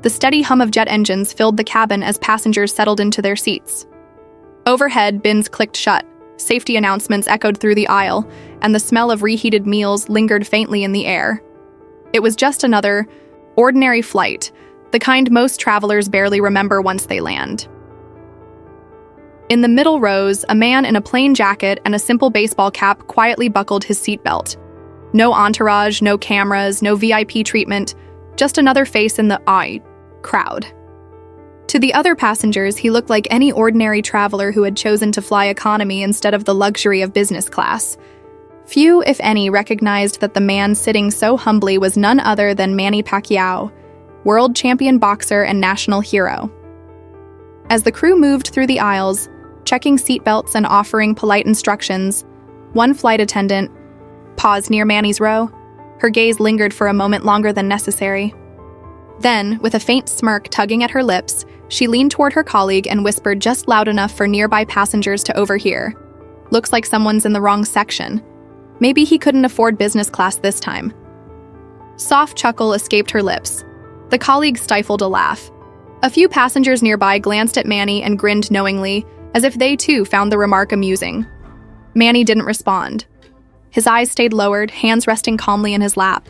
The steady hum of jet engines filled the cabin as passengers settled into their seats. Overhead, bins clicked shut, safety announcements echoed through the aisle, and the smell of reheated meals lingered faintly in the air. It was just another ordinary flight, the kind most travelers barely remember once they land. In the middle rows, a man in a plain jacket and a simple baseball cap quietly buckled his seatbelt. No entourage, no cameras, no VIP treatment, just another face in the crowd. To the other passengers, he looked like any ordinary traveler who had chosen to fly economy instead of the luxury of business class. Few, if any, recognized that the man sitting so humbly was none other than Manny Pacquiao, world champion boxer and national hero. As the crew moved through the aisles, checking seatbelts and offering polite instructions, one flight attendant paused near Manny's row. Her gaze lingered for a moment longer than necessary. Then, with a faint smirk tugging at her lips, she leaned toward her colleague and whispered just loud enough for nearby passengers to overhear. "Looks like someone's in the wrong section. Maybe he couldn't afford business class this time." Soft chuckle escaped her lips. The colleague stifled a laugh. A few passengers nearby glanced at Manny and grinned knowingly, as if they too found the remark amusing. Manny didn't respond. His eyes stayed lowered, hands resting calmly in his lap.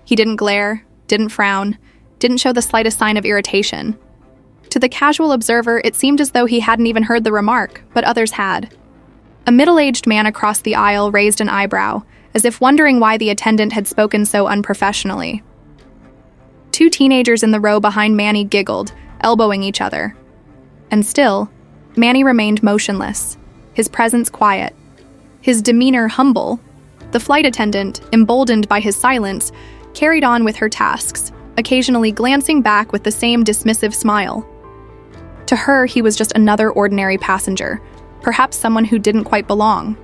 He didn't glare, didn't frown, didn't show the slightest sign of irritation. To the casual observer, it seemed as though he hadn't even heard the remark, but others had. A middle-aged man across the aisle raised an eyebrow, as if wondering why the attendant had spoken so unprofessionally. Two teenagers in the row behind Manny giggled, elbowing each other. And still, Manny remained motionless, his presence quiet, his demeanor humble. The flight attendant, emboldened by his silence, carried on with her tasks, occasionally glancing back with the same dismissive smile. To her, he was just another ordinary passenger, perhaps someone who didn't quite belong.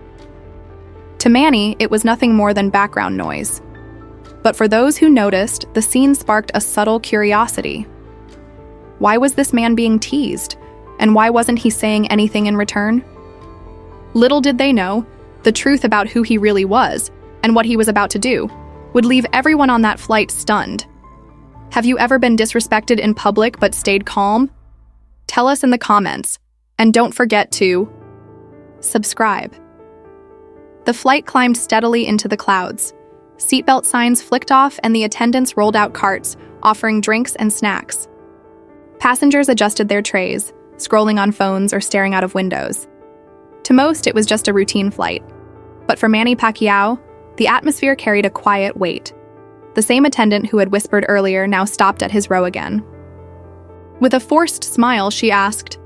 To Manny, it was nothing more than background noise. But for those who noticed, the scene sparked a subtle curiosity. Why was this man being teased? And why wasn't he saying anything in return? Little did they know, the truth about who he really was, and what he was about to do, would leave everyone on that flight stunned. Have you ever been disrespected in public but stayed calm? Tell us in the comments, and don't forget to subscribe. The flight climbed steadily into the clouds. Seatbelt signs flicked off and the attendants rolled out carts, offering drinks and snacks. Passengers adjusted their trays, scrolling on phones or staring out of windows. To most, it was just a routine flight. But for Manny Pacquiao, the atmosphere carried a quiet weight. The same attendant who had whispered earlier now stopped at his row again. With a forced smile, she asked,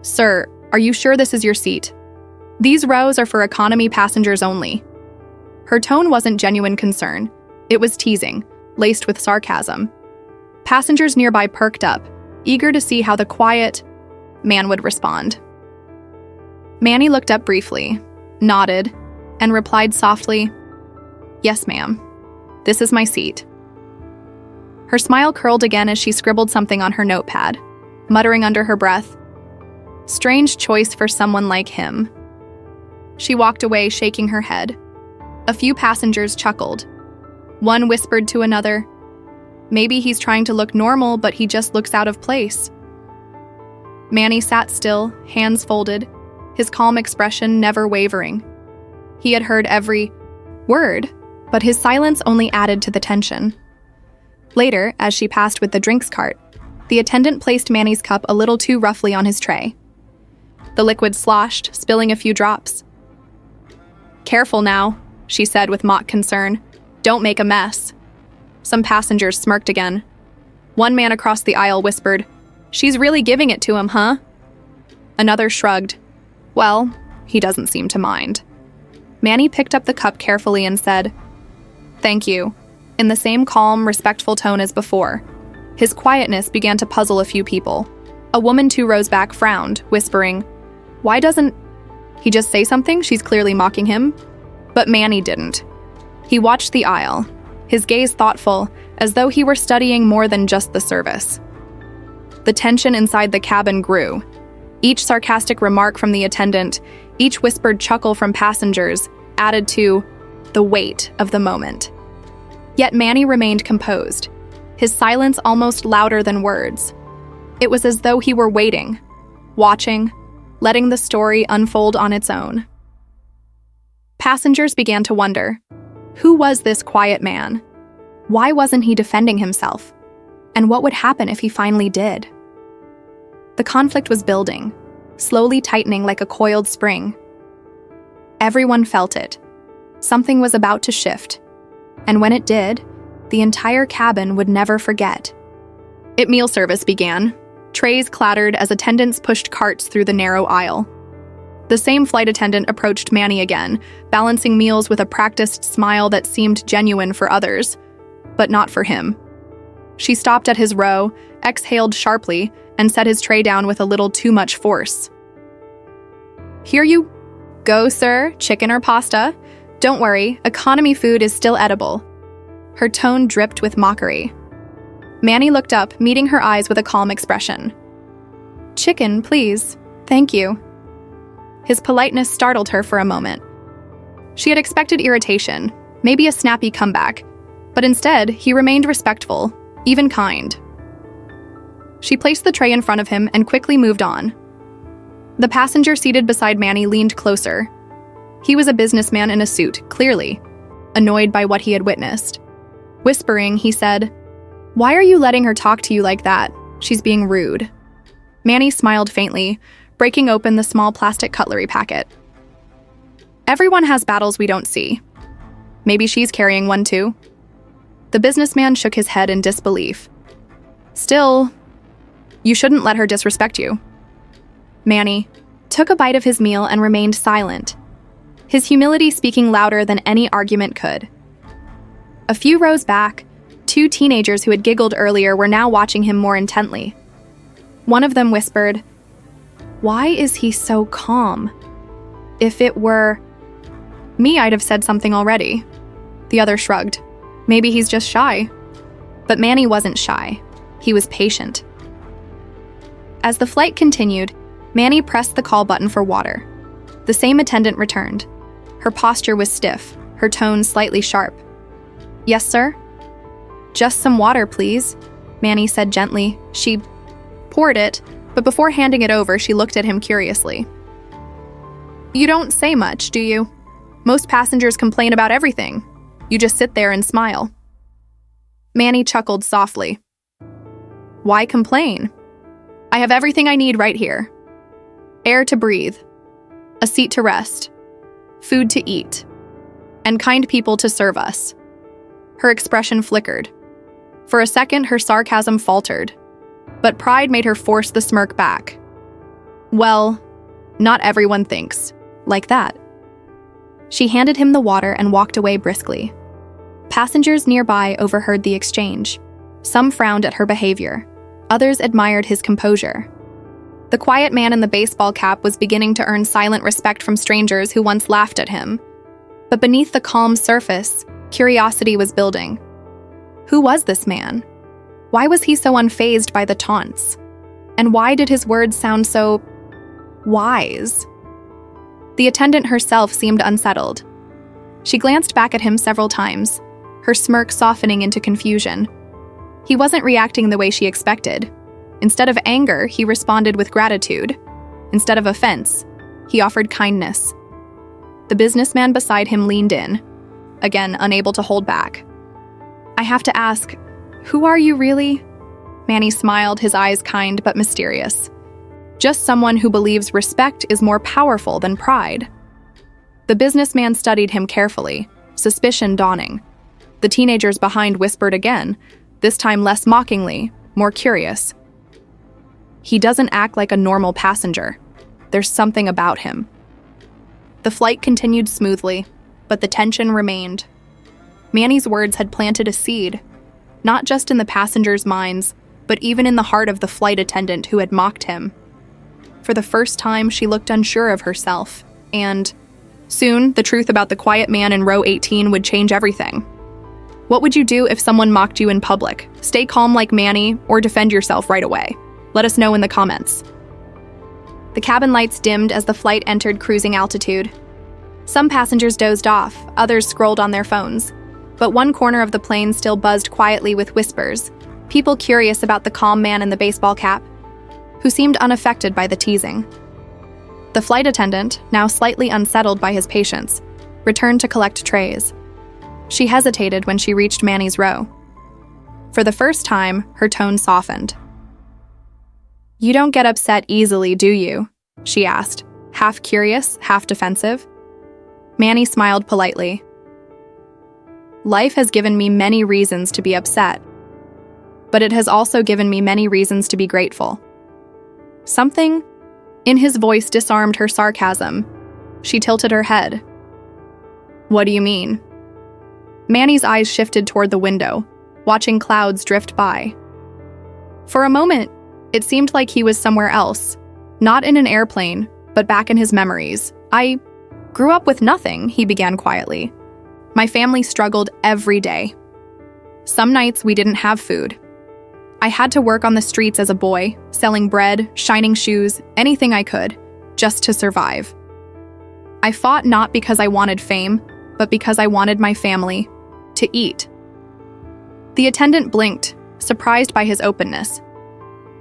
"Sir, are you sure this is your seat? These rows are for economy passengers only." Her tone wasn't genuine concern. It was teasing, laced with sarcasm. Passengers nearby perked up, eager to see how the quiet man would respond. Manny looked up briefly, nodded, and replied softly, "Yes, ma'am. This is my seat." Her smile curled again as she scribbled something on her notepad, muttering under her breath, "Strange choice for someone like him." She walked away, shaking her head. A few passengers chuckled. One whispered to another, "Maybe he's trying to look normal, but he just looks out of place." Manny sat still, hands folded, his calm expression never wavering. He had heard every word, but his silence only added to the tension. Later, as she passed with the drinks cart, the attendant placed Manny's cup a little too roughly on his tray. The liquid sloshed, spilling a few drops. "Careful now," she said with mock concern. "Don't make a mess." Some passengers smirked again. One man across the aisle whispered, "She's really giving it to him, huh?" Another shrugged. "Well, he doesn't seem to mind." Manny picked up the cup carefully and said, "Thank you," in the same calm, respectful tone as before. His quietness began to puzzle a few people. A woman 2 rows back frowned, whispering, "Why doesn't he just say something? She's clearly mocking him." But Manny didn't. He watched the aisle, his gaze thoughtful, as though he were studying more than just the service. The tension inside the cabin grew. Each sarcastic remark from the attendant, each whispered chuckle from passengers, added to the weight of the moment. Yet Manny remained composed. his silence almost louder than words. It was as though he were waiting, watching, letting the story unfold on its own. Passengers began to wonder, who was this quiet man? Why wasn't he defending himself? And what would happen if he finally did? The conflict was building, slowly tightening like a coiled spring. Everyone felt it. Something was about to shift. And when it did, the entire cabin would never forget. Meal service began. Trays clattered as attendants pushed carts through the narrow aisle. The same flight attendant approached Manny again, balancing meals with a practiced smile that seemed genuine for others, but not for him. She stopped at his row, exhaled sharply, and set his tray down with a little too much force. "Here you go, sir, chicken or pasta. Don't worry, economy food is still edible." Her tone dripped with mockery. Manny looked up, meeting her eyes with a calm expression. "Chicken, please. Thank you." His politeness startled her for a moment. She had expected irritation, maybe a snappy comeback, but instead, he remained respectful, even kind. She placed the tray in front of him and quickly moved on. The passenger seated beside Manny leaned closer. He was a businessman in a suit, clearly, annoyed by what he had witnessed. Whispering, he said, "Why are you letting her talk to you like that? She's being rude." Manny smiled faintly, breaking open the small plastic cutlery packet. "Everyone has battles we don't see. Maybe she's carrying one too." The businessman shook his head in disbelief. "Still, you shouldn't let her disrespect you." Manny took a bite of his meal and remained silent, his humility speaking louder than any argument could. A few rows back, two teenagers who had giggled earlier were now watching him more intently. One of them whispered, "Why is he so calm? If it were me, I'd have said something already." The other shrugged. "Maybe he's just shy." But Manny wasn't shy. He was patient. As the flight continued, Manny pressed the call button for water. The same attendant returned. Her posture was stiff, her tone slightly sharp. "Yes, sir?" "Just some water, please," Manny said gently. She poured it, but before handing it over, she looked at him curiously. "You don't say much, do you? Most passengers complain about everything. You just sit there and smile." Manny chuckled softly. "Why complain? I have everything I need right here. Air to breathe, a seat to rest, food to eat, and kind people to serve us." Her expression flickered. For a second, her sarcasm faltered, but pride made her force the smirk back. "Well, not everyone thinks like that." She handed him the water and walked away briskly. Passengers nearby overheard the exchange. Some frowned at her behavior. Others admired his composure. The quiet man in the baseball cap was beginning to earn silent respect from strangers who once laughed at him. But beneath the calm surface, curiosity was building. Who was this man? Why was he so unfazed by the taunts? And why did his words sound so wise? The attendant herself seemed unsettled. She glanced back at him several times, her smirk softening into confusion. He wasn't reacting the way she expected. Instead of anger, he responded with gratitude. Instead of offense, he offered kindness. The businessman beside him leaned in, again unable to hold back. "I have to ask, who are you really?" Manny smiled, his eyes kind but mysterious. "Just someone who believes respect is more powerful than pride." The businessman studied him carefully, suspicion dawning. The teenagers behind whispered again, this time less mockingly, more curious. "He doesn't act like a normal passenger. There's something about him." The flight continued smoothly, but the tension remained. Manny's words had planted a seed, not just in the passengers' minds, but even in the heart of the flight attendant who had mocked him. For the first time, she looked unsure of herself, and soon, the truth about the quiet man in row 18 would change everything. What would you do if someone mocked you in public? Stay calm like Manny, or defend yourself right away? Let us know in the comments. The cabin lights dimmed as the flight entered cruising altitude. Some passengers dozed off, others scrolled on their phones, but one corner of the plane still buzzed quietly with whispers, people curious about the calm man in the baseball cap, who seemed unaffected by the teasing. The flight attendant, now slightly unsettled by his patience, returned to collect trays. She hesitated when she reached Manny's row. For the first time, her tone softened. "You don't get upset easily, do you?" she asked, half curious, half defensive. Manny smiled politely. "Life has given me many reasons to be upset, but it has also given me many reasons to be grateful." Something in his voice disarmed her sarcasm. She tilted her head. "What do you mean?" Manny's eyes shifted toward the window, watching clouds drift by. For a moment, it seemed like he was somewhere else, not in an airplane, but back in his memories. "I grew up with nothing," he began quietly. "My family struggled every day. Some nights we didn't have food. I had to work on the streets as a boy, selling bread, shining shoes, anything I could, just to survive. I fought not because I wanted fame, but because I wanted my family to eat." The attendant blinked, surprised by his openness.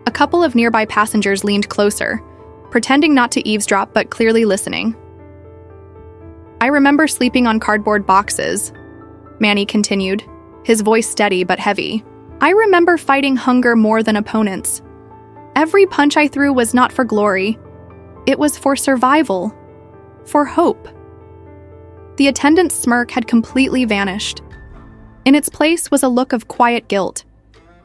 A couple of nearby passengers leaned closer, pretending not to eavesdrop but clearly listening. "I remember sleeping on cardboard boxes," Manny continued, his voice steady but heavy. "I remember fighting hunger more than opponents. Every punch I threw was not for glory. It was for survival, for hope." The attendant's smirk had completely vanished. In its place was a look of quiet guilt.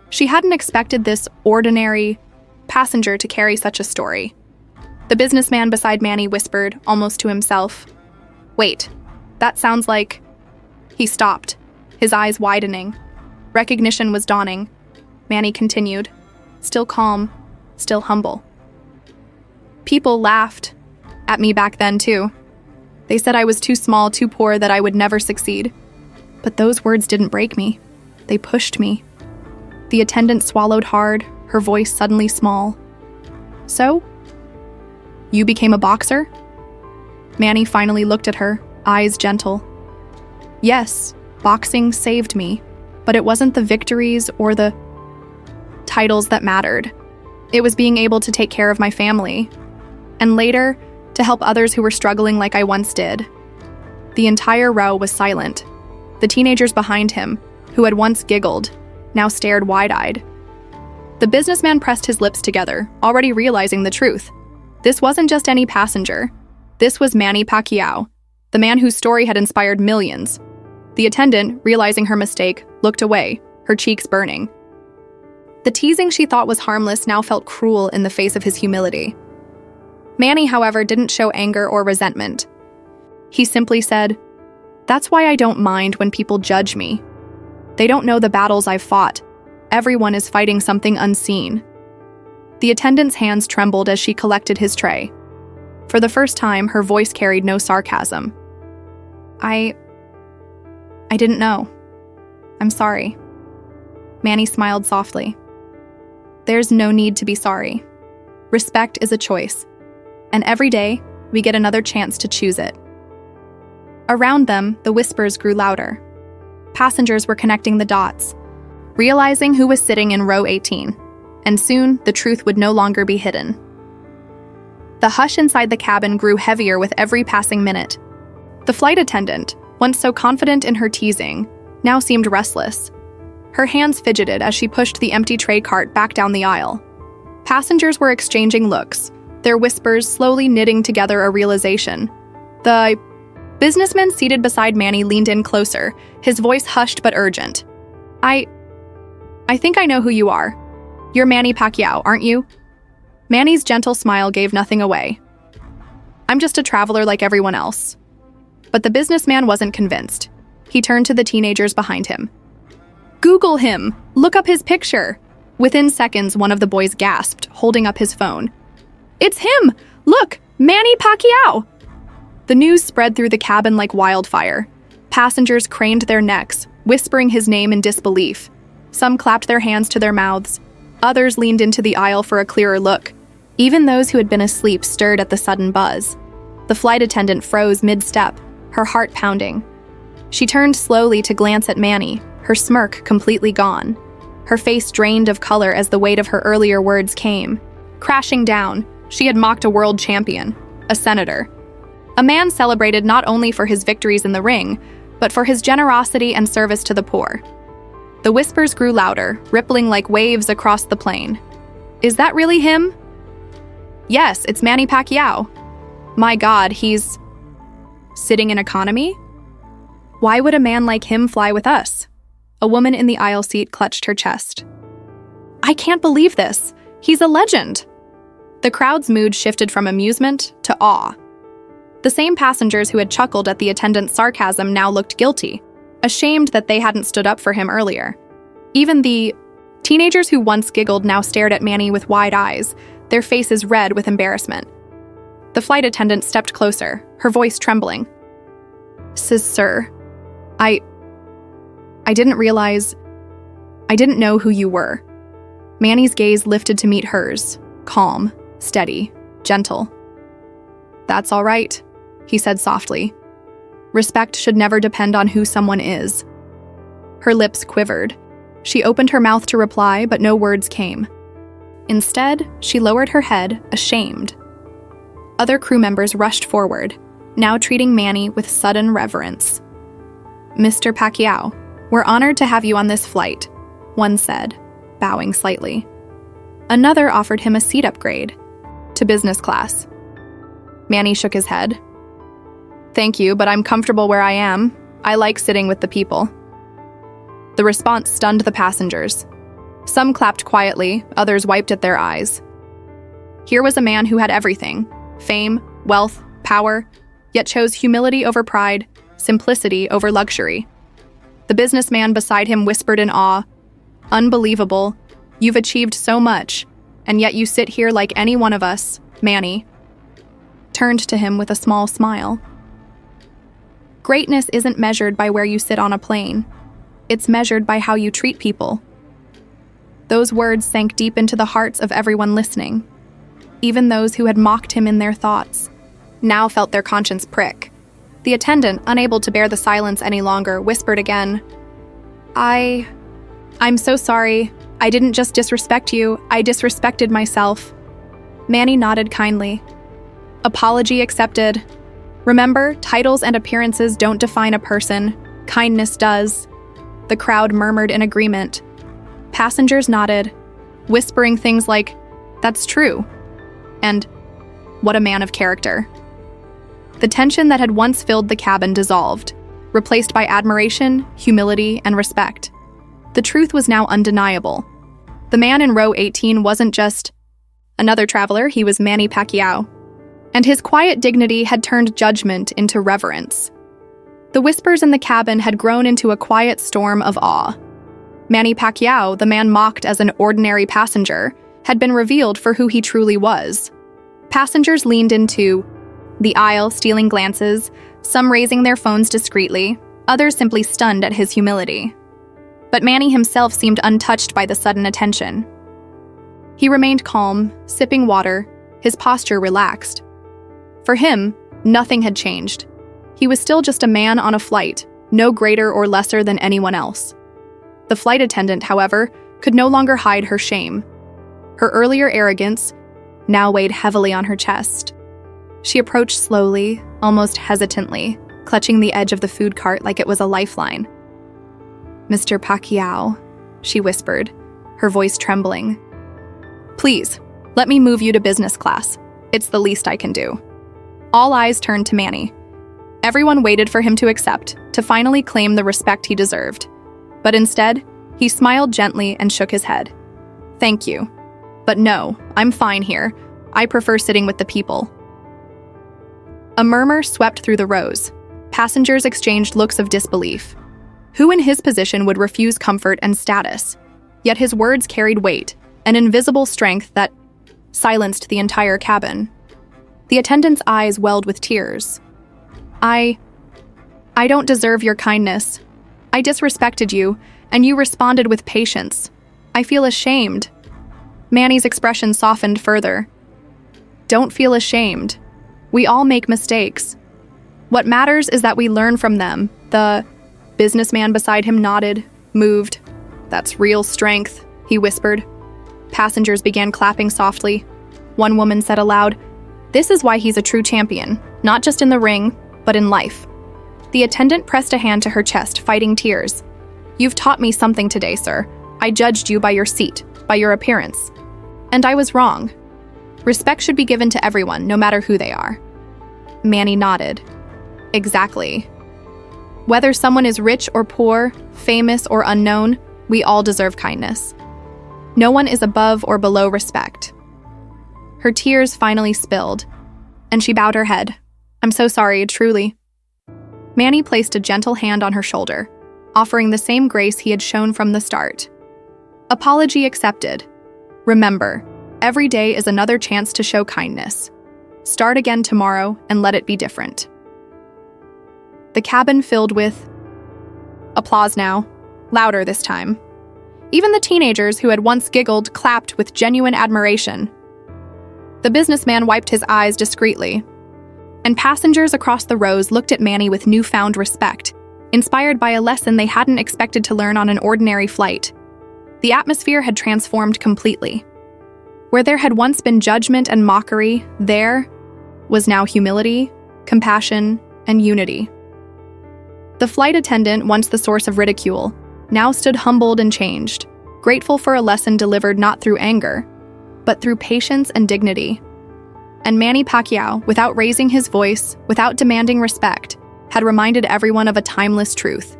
She hadn't expected this ordinary passenger to carry such a story. The businessman beside Manny whispered, almost to himself, "Wait, that sounds like..." He stopped, his eyes widening. Recognition was dawning. Manny continued, still calm, still humble. "People laughed at me back then, too. They said I was too small, too poor, that I would never succeed. But those words didn't break me. They pushed me." The attendant swallowed hard, her voice suddenly small. "So? You became a boxer?" Manny finally looked at her, eyes gentle. "Yes, boxing saved me, but it wasn't the victories or the titles that mattered. It was being able to take care of my family, and later, to help others who were struggling like I once did." The entire row was silent. The teenagers behind him, who had once giggled, now stared wide-eyed. The businessman pressed his lips together, already realizing the truth. This wasn't just any passenger. This was Manny Pacquiao, the man whose story had inspired millions. The attendant, realizing her mistake, looked away, her cheeks burning. The teasing she thought was harmless now felt cruel in the face of his humility. Manny, however, didn't show anger or resentment. He simply said, "That's why I don't mind when people judge me. They don't know the battles I've fought. Everyone is fighting something unseen." The attendant's hands trembled as she collected his tray. For the first time, her voice carried no sarcasm. I didn't know. I'm sorry." Manny smiled softly. "There's no need to be sorry. Respect is a choice, and every day, we get another chance to choose it." Around them, the whispers grew louder. Passengers were connecting the dots, realizing who was sitting in row 18, and soon the truth would no longer be hidden. The hush inside the cabin grew heavier with every passing minute. The flight attendant, once so confident in her teasing, now seemed restless. Her hands fidgeted as she pushed the empty tray cart back down the aisle. Passengers were exchanging looks, their whispers slowly knitting together a realization. The businessman seated beside Manny leaned in closer, his voice hushed but urgent. I think I know who you are. You're Manny Pacquiao, aren't you?" Manny's gentle smile gave nothing away. "I'm just a traveler like everyone else." But the businessman wasn't convinced. He turned to the teenagers behind him. "Google him! Look up his picture!" Within seconds, one of the boys gasped, holding up his phone. "It's him! Look! Manny Pacquiao!" The news spread through the cabin like wildfire. Passengers craned their necks, whispering his name in disbelief. Some clapped their hands to their mouths. Others leaned into the aisle for a clearer look. Even those who had been asleep stirred at the sudden buzz. The flight attendant froze mid-step, her heart pounding. She turned slowly to glance at Manny, her smirk completely gone. Her face drained of color as the weight of her earlier words came. Crashing down, she had mocked a world champion, a senator. A man celebrated not only for his victories in the ring, but for his generosity and service to the poor. The whispers grew louder, rippling like waves across the plain. Is that really him? Yes, it's Manny Pacquiao. My God, he's sitting in economy? Why would a man like him fly with us? A woman in the aisle seat clutched her chest. I can't believe this. He's a legend. The crowd's mood shifted from amusement to awe. The same passengers who had chuckled at the attendant's sarcasm now looked guilty, ashamed that they hadn't stood up for him earlier. Even the teenagers who once giggled now stared at Manny with wide eyes, their faces red with embarrassment. The flight attendant stepped closer, her voice trembling. Sir, I didn't realize. I didn't know who you were. Manny's gaze lifted to meet hers, calm, steady, gentle. That's all right, he said softly. Respect should never depend on who someone is. Her lips quivered. She opened her mouth to reply, but no words came. Instead, she lowered her head, ashamed. Other crew members rushed forward, now treating Manny with sudden reverence. Mr. Pacquiao, we're honored to have you on this flight, one said, bowing slightly. Another offered him a seat upgrade to business class. Manny shook his head. Thank you, but I'm comfortable where I am. I like sitting with the people. The response stunned the passengers. Some clapped quietly, others wiped at their eyes. Here was a man who had everything: fame, wealth, power, yet chose humility over pride, simplicity over luxury. The businessman beside him whispered in awe, "Unbelievable. You've achieved so much, and yet you sit here like any one of us." Manny turned to him with a small smile. Greatness isn't measured by where you sit on a plane. It's measured by how you treat people. Those words sank deep into the hearts of everyone listening. Even those who had mocked him in their thoughts now felt their conscience prick. The attendant, unable to bear the silence any longer, whispered again, I'm so sorry. I didn't just disrespect you, I disrespected myself. Manny nodded kindly. Apology accepted. Remember, titles and appearances don't define a person. Kindness does. The crowd murmured in agreement. Passengers nodded, whispering things like, "That's true," and "What a man of character." The tension that had once filled the cabin dissolved, replaced by admiration, humility, and respect. The truth was now undeniable. The man in row 18 wasn't just another traveler, he was Manny Pacquiao. And his quiet dignity had turned judgment into reverence. The whispers in the cabin had grown into a quiet storm of awe. Manny Pacquiao, the man mocked as an ordinary passenger, had been revealed for who he truly was. Passengers leaned into the aisle, stealing glances, some raising their phones discreetly, others simply stunned at his humility. But Manny himself seemed untouched by the sudden attention. He remained calm, sipping water, his posture relaxed. For him, nothing had changed. He was still just a man on a flight, no greater or lesser than anyone else. The flight attendant, however, could no longer hide her shame. Her earlier arrogance now weighed heavily on her chest. She approached slowly, almost hesitantly, clutching the edge of the food cart like it was a lifeline. "Mr. Pacquiao," she whispered, her voice trembling. "Please, let me move you to business class. It's the least I can do." All eyes turned to Manny. Everyone waited for him to accept, to finally claim the respect he deserved. But instead, he smiled gently and shook his head. "Thank you. But no, I'm fine here. I prefer sitting with the people." A murmur swept through the rows. Passengers exchanged looks of disbelief. Who in his position would refuse comfort and status? Yet his words carried weight, an invisible strength that silenced the entire cabin. The attendant's eyes welled with tears. I don't deserve your kindness. I disrespected you, and you responded with patience. I feel ashamed." Manny's expression softened further. "Don't feel ashamed. We all make mistakes. What matters is that we learn from them." The businessman beside him nodded, moved. "That's real strength," he whispered. Passengers began clapping softly. One woman said aloud, "This is why he's a true champion, not just in the ring, but in life." The attendant pressed a hand to her chest, fighting tears. "You've taught me something today, sir. I judged you by your seat, by your appearance. And I was wrong. Respect should be given to everyone, no matter who they are." Manny nodded. "Exactly. Whether someone is rich or poor, famous or unknown, we all deserve kindness. No one is above or below respect." Her tears finally spilled, and she bowed her head. "I'm so sorry, truly." Manny placed a gentle hand on her shoulder, offering the same grace he had shown from the start. "Apology accepted. Remember, every day is another chance to show kindness. Start again tomorrow and let it be different." The cabin filled with applause now, louder this time. Even the teenagers who had once giggled clapped with genuine admiration. The businessman wiped his eyes discreetly, and passengers across the rows looked at Manny with newfound respect, inspired by a lesson they hadn't expected to learn on an ordinary flight. The atmosphere had transformed completely. Where there had once been judgment and mockery, there was now humility, compassion, and unity. The flight attendant, once the source of ridicule, now stood humbled and changed, grateful for a lesson delivered not through anger, but through patience and dignity. And Manny Pacquiao, without raising his voice, without demanding respect, had reminded everyone of a timeless truth.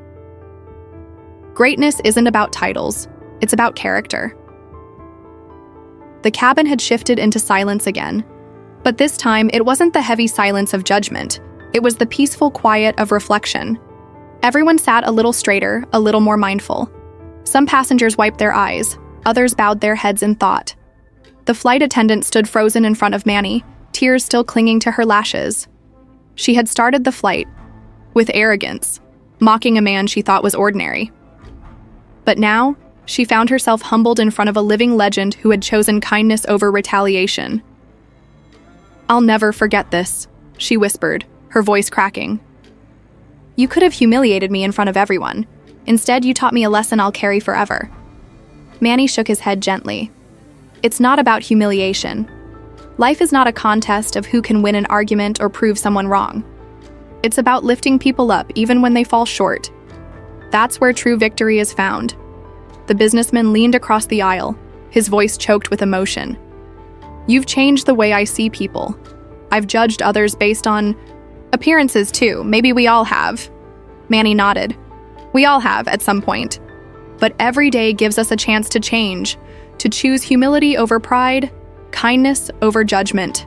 Greatness isn't about titles, it's about character. The cabin had shifted into silence again, but this time it wasn't the heavy silence of judgment, it was the peaceful quiet of reflection. Everyone sat a little straighter, a little more mindful. Some passengers wiped their eyes, others bowed their heads in thought. The flight attendant stood frozen in front of Manny, tears still clinging to her lashes. She had started the flight with arrogance, mocking a man she thought was ordinary. But now, she found herself humbled in front of a living legend who had chosen kindness over retaliation. "I'll never forget this," she whispered, her voice cracking. "You could have humiliated me in front of everyone. Instead, you taught me a lesson I'll carry forever." Manny shook his head gently. "It's not about humiliation. Life is not a contest of who can win an argument or prove someone wrong. It's about lifting people up even when they fall short. That's where true victory is found." The businessman leaned across the aisle, his voice choked with emotion. "You've changed the way I see people. I've judged others based on appearances too. Maybe we all have." Manny nodded. "We all have at some point. But every day gives us a chance to change, to choose humility over pride, kindness over judgment."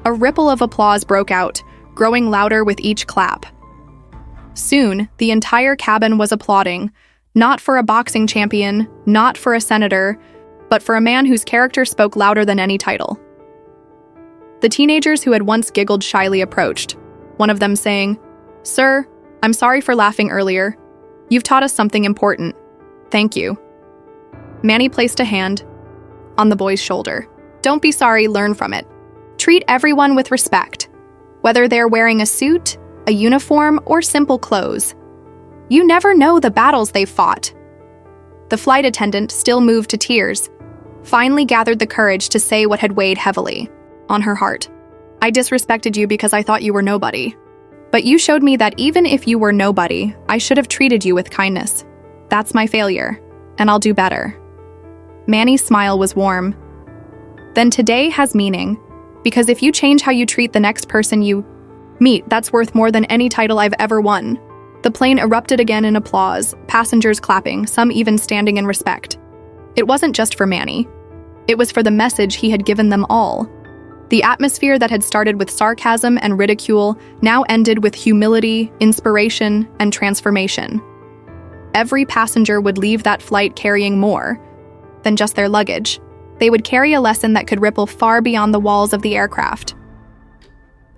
A ripple of applause broke out, growing louder with each clap. Soon, the entire cabin was applauding, not for a boxing champion, not for a senator, but for a man whose character spoke louder than any title. The teenagers who had once giggled shyly approached, one of them saying, "Sir, I'm sorry for laughing earlier. You've taught us something important. Thank you." Manny placed a hand on the boy's shoulder. "Don't be sorry, learn from it. Treat everyone with respect, whether they're wearing a suit, a uniform, or simple clothes. You never know the battles they've fought." The flight attendant, still moved to tears, finally gathered the courage to say what had weighed heavily on her heart. "I disrespected you because I thought you were nobody. But you showed me that even if you were nobody, I should have treated you with kindness. That's my failure, and I'll do better." Manny's smile was warm. "Then today has meaning, because if you change how you treat the next person you meet, that's worth more than any title I've ever won." The plane erupted again in applause, passengers clapping, some even standing in respect. It wasn't just for Manny. It was for the message he had given them all. The atmosphere that had started with sarcasm and ridicule now ended with humility, inspiration, and transformation. Every passenger would leave that flight carrying more than just their luggage. They would carry a lesson that could ripple far beyond the walls of the aircraft.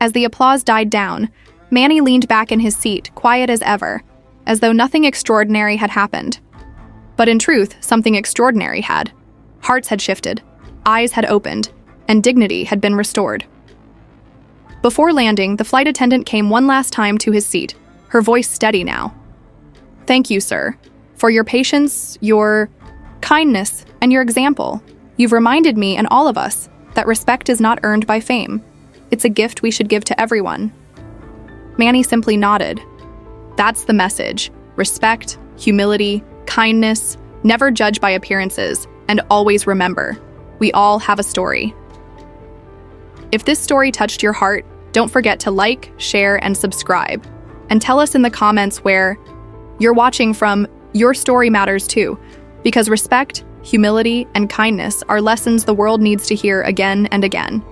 As the applause died down, Manny leaned back in his seat, quiet as ever, as though nothing extraordinary had happened. But in truth, something extraordinary had. Hearts had shifted, eyes had opened, and dignity had been restored. Before landing, the flight attendant came one last time to his seat, her voice steady now. "Thank you, sir. for your patience, your kindness, and your example. You've reminded me and all of us that respect is not earned by fame. It's a gift we should give to everyone. Manny simply nodded. That's the message. Respect, humility, kindness, never judge by appearances, and always remember, we all have a story. If this story touched your heart, don't forget to like, share, and subscribe. And tell us in the comments where you're watching from. Your story matters too, because respect, humility, and kindness are lessons the world needs to hear again and again.